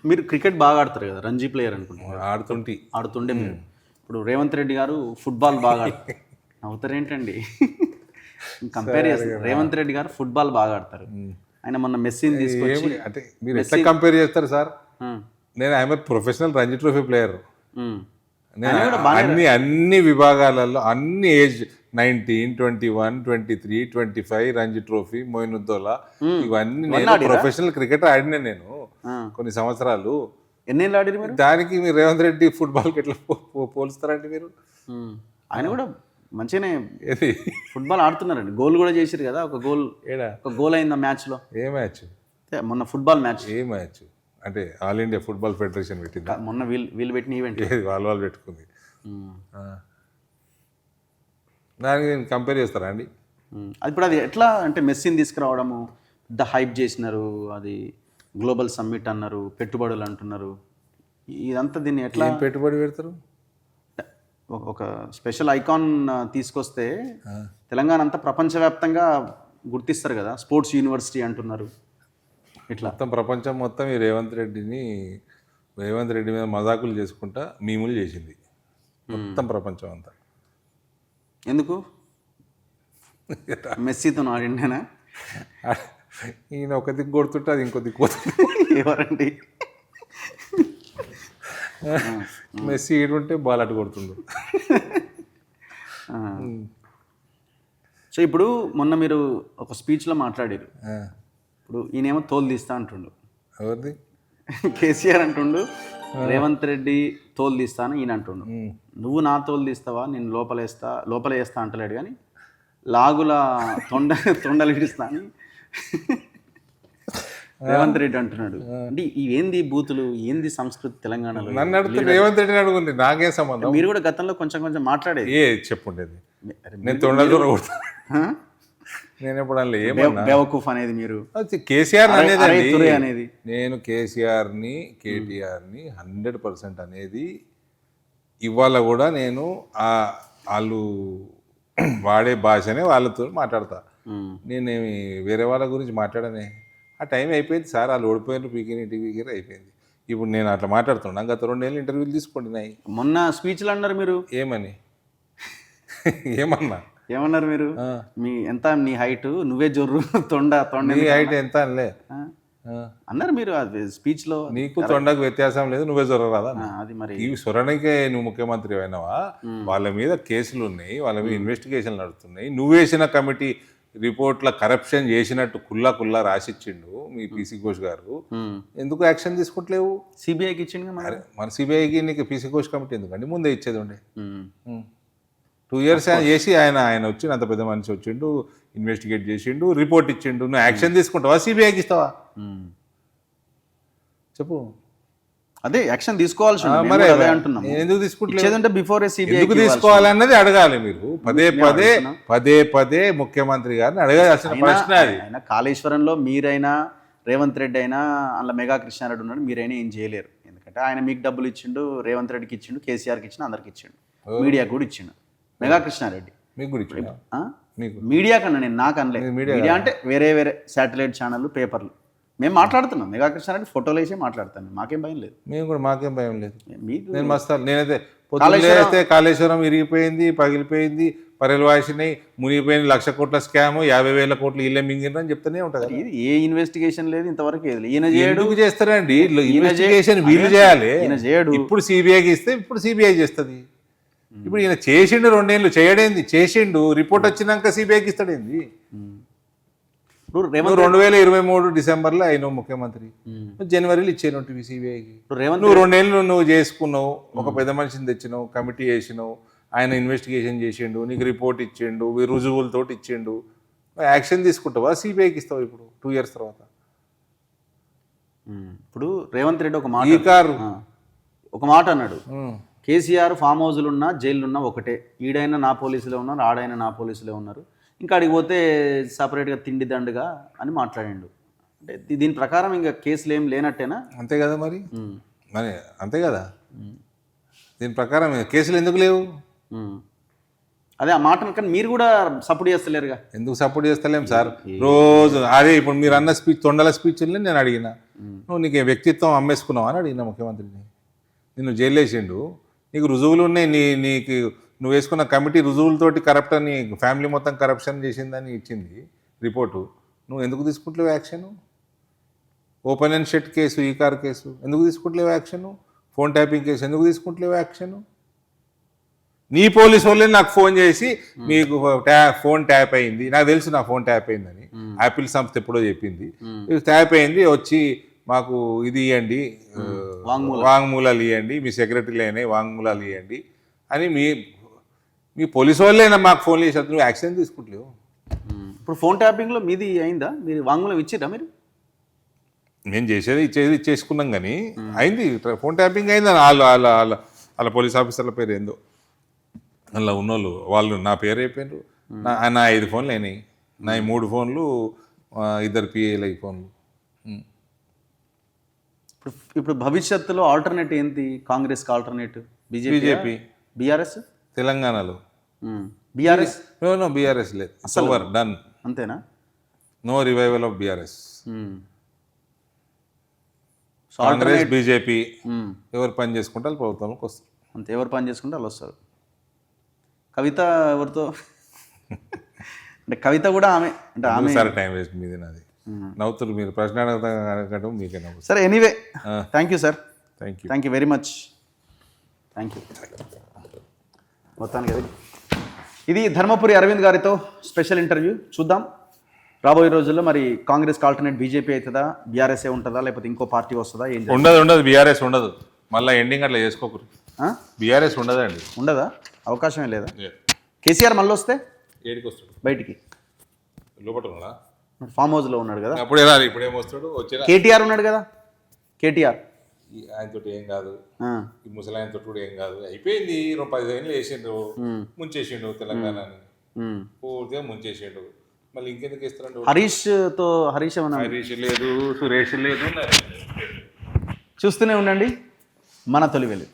మీరు క్రికెట్ బాగా ఆడతారు కదా, రంజీ ప్లేయర్ అనుకుంటున్నారు, ఆడుతుండే మీరు. ఇప్పుడు రేవంత్ రెడ్డి గారు ఫుట్బాల్ బాగా ఆడతారు. నవ్వుతారేంటండి? కంపేర్ చేస్తారు. రేవంత్ రెడ్డి గారు ఫుట్బాల్ బాగా ఆడతారు. ఆయన మొన్న మెస్సీని తీసుకొచ్చి, అంటే మీరు ఎట్లా కంపేర్ చేస్తారు సార్? నేను I'm professional Ranji trophy player. అన్ని విభాగాలలో అన్ని ఏజ్ 19, 21, 23, 25 రంజీ ట్రోఫీ, మోయినుద్దోలా, ఇవన్నీ నేను ప్రొఫెషనల్ క్రికెటర్ ఆడినా నేను కొన్ని సంవత్సరాలు. ఎన్నేళ్ళు ఆడిరు మీరు? దానికి మీరు రేవంత్ రెడ్డి ఫుట్బాల్కి ఎట్లా పోలుస్తారండి మీరు? ఆయన కూడా మంచిగానే ఫుట్బాల్ ఆడుతున్నారండి. గోల్ కూడా చేసిరు కదా, ఒక గోల్ అయింది ఆ మ్యాచ్లో. ఏ మ్యాచ్? మొన్న ఫుట్బాల్ మ్యాచ్. ఏ మ్యాచ్ అంటే ఆల్ ఇండియా ఫుట్బాల్ ఫెడరేషన్ పెట్టింది మొన్న, వీళ్ళు పెట్టిన ఈవెంట్. వాళ్ళు పెట్టుకుంది. దానికి నేను కంపేర్ చేస్తారా అండి? ఇప్పుడు అది ఎట్లా అంటే మెస్సీని తీసుకురావడము పెద్ద హైప్ చేసినారు, అది గ్లోబల్ సమ్మిట్ అన్నారు, పెట్టుబడులు అంటున్నారు, ఇదంతా దీన్ని ఎట్లా పెట్టుబడి పెడతారు? ఒక స్పెషల్ ఐకాన్ తీసుకొస్తే తెలంగాణ అంతా ప్రపంచవ్యాప్తంగా గుర్తిస్తారు కదా, స్పోర్ట్స్ యూనివర్సిటీ అంటున్నారు. ఇట్లా మొత్తం ప్రపంచం మొత్తం ఈ రేవంత్ రెడ్డి మీద మజాకులు చేసుకుంటా మీములు చేసింది మొత్తం ప్రపంచం అంతా. ఎందుకు? మెస్సీతో ఆడిండేనా? ఈయన ఒక దిక్కు కొడుతుంటే అది ఇంకో దిక్కు పోతుంది. ఎవరండి? మెస్సీ ఈడుంటే బాల్ అటు కొడుతుండు. సో ఇప్పుడు మొన్న మీరు ఒక స్పీచ్లో మాట్లాడారు. ఇప్పుడు ఈయనేమో తోలు తీస్తా అంటుండు. ఎవరిది? కేసీఆర్ అంటుండు రేవంత్ రెడ్డి తోలు తీస్తాను ఈయన అంటుండు. నువ్వు నా తోలు తీస్తావా, నేను లోపల వేస్తా అంటలేడు కానీ లాగుల తొండలు ఇడిస్తా అని రేవంత్ రెడ్డి అంటున్నాడు. అంటే ఏంది బూతులు, ఏంది సంస్కృతి తెలంగాణలో? నన్ను అడిగితే రేవంత్ రెడ్డిని అడుగుంది, నాకేం సంబంధం? మీరు కూడా గతంలో కొంచెం మాట్లాడేది. చెప్పుండేది నేను తొండలు దూర కొడతాను. నేను ఎప్పుడు అనలే ఏమన్నా బేవకూఫ్ అనేది మీరు. కేసీఆర్ అనేది నేను కేసీఆర్ని కేటీఆర్ని 100% అనేది ఇవాళ కూడా నేను వాళ్ళు వాడే భాషనే వాళ్ళతో మాట్లాడతా. నేనేమి వేరే వాళ్ళ గురించి మాట్లాడనే. ఆ టైం అయిపోయింది సార్, వాళ్ళు ఓడిపోయినారు, పీకిని అయిపోయింది. ఇప్పుడు నేను అట్లా మాట్లాడుతున్నా. గత 2 నెలలు ఇంటర్వ్యూలు తీసుకుంటున్నాయి. మొన్న స్పీచ్లు అన్నారు మీరు. ఏమని? ఏమన్నారు మీరు? నీ హైట్ నువ్వే జొర్రు, తొండ నీ హైట్ ఎంత అనలే అన్నారు మీరు స్పీచ్ లో. నీకు తొండకు వ్యత్యాసం లేదు, నువ్వే జొర్ర రాదా? అది మరి ఈ సొరనికే నువ్వు ముఖ్యమంత్రి అయినావా? వాళ్ళ మీద కేసులు ఉన్నాయి, వాళ్ళ మీద ఇన్వెస్టిగేషన్లు నడుస్తున్నాయి. నువ్వేసిన కమిటీ రిపోర్ట్ల కరప్షన్ చేసినట్టు కుల్లా రాసిచ్చిండు మీ పీసీ ఘోష్ గారు. ఎందుకు యాక్షన్ తీసుకుంటలేవు? సిబిఐకి ఇచ్చిండు మన సిబిఐకి నీకు పీసీ ఘోష్ కమిటీ ఎందుకండి? ముందే ఇచ్చేది ఉండే. 2 years చేసి ఆయన వచ్చిండు, అంత పెద్ద మనిషి వచ్చిండు, ఇన్వెస్టిగేట్ చేసిండు, రిపోర్ట్ ఇచ్చిండు. నువ్వు యాక్షన్ తీసుకుంటావా, సిబిఐకి ఇస్తావా? చెప్పు. అదే యాక్షన్ తీసుకోవాల్సి ఎందుకు తీసుకుంటే బిఫోర్ ఎందుకు తీసుకోవాలన్నది అడగాలి మీరు. పదే ముఖ్యమంత్రి గారిని అడగాల్సిన ప్రశ్న అది. ఆయన కాళేశ్వరంలో మీరైనా రేవంత్ రెడ్డి అయినా అందులో మెగా కృష్ణారెడ్డి ఉన్నాడు, మీరైనా ఏం చేయలేరు. ఎందుకంటే ఆయన మీకు డబ్బులు ఇచ్చిండు, రేవంత్ రెడ్డికి ఇచ్చిండు, కేసీఆర్కి ఇచ్చిండు, అందరికి ఇచ్చిండు, మీడియాకి కూడా ఇచ్చిండు. మెగా కృష్ణారెడ్డి మీకు కూడా ఇచ్చిండు. మీడియా కన్నా నేను నాకు అనలేదు. మీడియా అంటే వేరే శాటిలైట్ ఛానళ్ళు, పేపర్లు. మేము మాట్లాడుతున్నాం, మెగా కృష్ణారెడ్డి ఫోటోలు వేసి మాట్లాడతాను, మాకేం భయం లేదు. మాకేం భయం లేదు. నేను మస్తాను. నేనైతే పొద్దున్నే కాళేశ్వరం ఇరిగిపోయింది, పగిలిపోయింది, పరెలు వాసినాయి, మునిగిపోయింది, 1,00,000 కోట్ల స్కామ్, 50,000 కోట్లు ఇల్లే మింగిన అని చెప్తూనే ఉంటుంది. ఇది ఏ ఇన్వెస్టిగేషన్ లేదు ఇంతవరకు. ఎందుకు చేస్తారండి ఇన్వెస్టిగేషన్? వీళ్ళు చేయాలి. ఇప్పుడు సిబిఐకి ఇస్తే ఇప్పుడు సిబిఐ చేస్తుంది. ఇప్పుడు ఈయన చేసిండు 2 ఏళ్ళు, చేయడేంది? చేసిండు, రిపోర్ట్ వచ్చినాక సిబిఐకి ఇస్తాడేంది? 2023 డిసెంబర్లో అయినావు ముఖ్యమంత్రి, జనవరిలో ఇచ్చేను సిబిఐకి. నువ్వు 2 ఏళ్ళు నువ్వు చేసుకున్నావు, ఒక పెద్ద మనిషిని తెచ్చినావు, కమిటీ వేసినావు, ఆయన ఇన్వెస్టిగేషన్ చేసిండు, నీకు రిపోర్ట్ ఇచ్చిండు, రుజువులతో ఇచ్చిండు. యాక్షన్ తీసుకుంటావా, సిబిఐకి ఇస్తావు ఇప్పుడు 2 years తర్వాత? ఇప్పుడు రేవంత్ రెడ్డి ఒక మాట అన్నాడు, కేసీఆర్ ఫామ్ హౌస్లు ఉన్నా జైలు ఉన్నా ఒకటే, ఈడైనా నా పోలీసులే ఉన్నారు, ఆడైనా నా పోలీసులే ఉన్నారు, ఇంకా అడిగి పోతే సపరేట్గా తిండి దండుగా అని మాట్లాడిండు. అంటే దీని ప్రకారం ఇంకా కేసులు ఏం లేనట్టేనా? అంతే కదా మరి అంతే కదా. దీని ప్రకారం కేసులు ఎందుకు లేవు? అదే ఆ మాట. కానీ మీరు కూడా సపోర్ట్ చేస్తలేరుగా. ఎందుకు సపోర్ట్ చేస్తలేం సార్? రోజు అదే ఇప్పుడు మీరు అన్న తొండల స్పీచ్ని నేను అడిగిన, నువ్వు నీకు వ్యక్తిత్వం అమ్మేసుకున్నావు అని అడిగిన ముఖ్యమంత్రిని. నిన్ను జైలు వేసిండు, నీకు రుజువులు ఉన్నాయి, నీకు నువ్వు వేసుకున్న కమిటీ రుజువులతోటి కరప్ట్ అని ఫ్యామిలీ మొత్తం కరప్షన్ చేసిందని ఇచ్చింది రిపోర్టు. నువ్వు ఎందుకు తీసుకుంటలేవు action? Open and shut case, ఈ కార్ కేసు ఎందుకు తీసుకుంటలేవు యాక్షన్? ఫోన్ ట్యాపింగ్ కేసు ఎందుకు తీసుకుంటలేవు యాక్షన్? నీ పోలీసు వాళ్ళే నాకు ఫోన్ చేసి మీకు ఫోన్ ట్యాప్ అయింది, నాకు తెలుసు నా ఫోన్ ట్యాప్ అయిందని, యాపిల్ సంస్థ ఎప్పుడో చెప్పింది, ట్యాప్ అయింది, వచ్చి మాకు ఇది ఇవ్వండి, వాంగ్మూలాలు ఇవ్వండి, మీ సెక్రటరీలు అయినాయి వాంగ్మూలాలు ఇవ్వండి అని మీ పోలీసు వాళ్ళైనా మాకు ఫోన్ చేసి నువ్వు యాక్షన్ తీసుకుంటలేవు. ఇప్పుడు ఫోన్ ట్యాపింగ్లో మీది అయిందా? మీరు వాంగ్మూలం ఇచ్చిరా? మీరు నేను ఇచ్చేది ఇచ్చేసుకున్నాం కానీ అయింది, ఫోన్ ట్యాపింగ్ అయింది. వాళ్ళ పోలీస్ ఆఫీసర్ల పేరు ఏందో అలా ఉన్నోళ్ళు వాళ్ళు నా పేరు అయిపోయినారు. నా 5 ఫోన్లు అయినాయి, నా 3 ఫోన్లు 2 పిఏలు ఫోన్లు. ఇప్పుడు భవిష్యత్తులో ఆల్టర్నేట్ ఏంటి? కాంగ్రెస్కి ఆల్టర్నేట్ బీజేపీ, బీఆర్ఎస్. తెలంగాణలో బీఆర్ఎస్ బీఆర్ఎస్ లేదు, ఓవర్ డన్, అంతేనా? No revival of BRS. Congress BJP ఎవరు పని చేసుకుంటే వాళ్ళు ప్రభుత్వంలోకి వస్తారు, అంతే. ఎవరు పని చేసుకుంటే వాళ్ళు వస్తారు. కవిత ఎవరితో అంటే కవిత కూడా ఆమె అంటే ఆమె సరే టైం వేస్ట్ మీది నాది. నవ్వుతారు మీరు, ప్రశ్న అడగడం మీకే నవ్వు. సరే, anyway thank you sir, thank you very much, thank you. మొత్తానికి అది ఇది ధర్మపురి అరవింద్ గారితో స్పెషల్ ఇంటర్వ్యూ. చూద్దాం రాబోయే రోజుల్లో మరి కాంగ్రెస్కి ఆల్టర్నేట్ బీజేపీ అవుతుందా, బీఆర్ఎస్ఏ ఉంటుందా, లేకపోతే ఇంకో పార్టీ వస్తుందా? ఏం ఉండదు బీఆర్ఎస్ ఉండదు, మళ్ళీ ఎండింగ్ అట్లా చేసుకోకూడదు. బీఆర్ఎస్ ఉండదండి, ఉండదా? అవకాశమే లేదా? కేసీఆర్ మళ్ళీ వస్తే ఏడికి వస్తాడు? బయటికి లోపల ఫామ్ హౌస్లో ఉన్నాడు కదా, అప్పుడే రాదు, ఇప్పుడేమొస్తాడు? వచ్చేదా? కేటీఆర్ ఉన్నాడు కదా, కేటీఆర్ ఆయనతో ఏం కాదు, ఈ ముసలాయనతో కూడా ఏం కాదు, అయిపోయింది. 10 ఏళ్ళు వేసిండు, ముంచేసిండు తెలంగాణని, పూర్తిగా ముంచేసిండు. మళ్ళీ ఇంకెందుకు ఇస్తారండి? హరీష్ లేదు, సురేష్ లేదు. చూస్తూనే ఉండండి మన తొలి వెలుగు.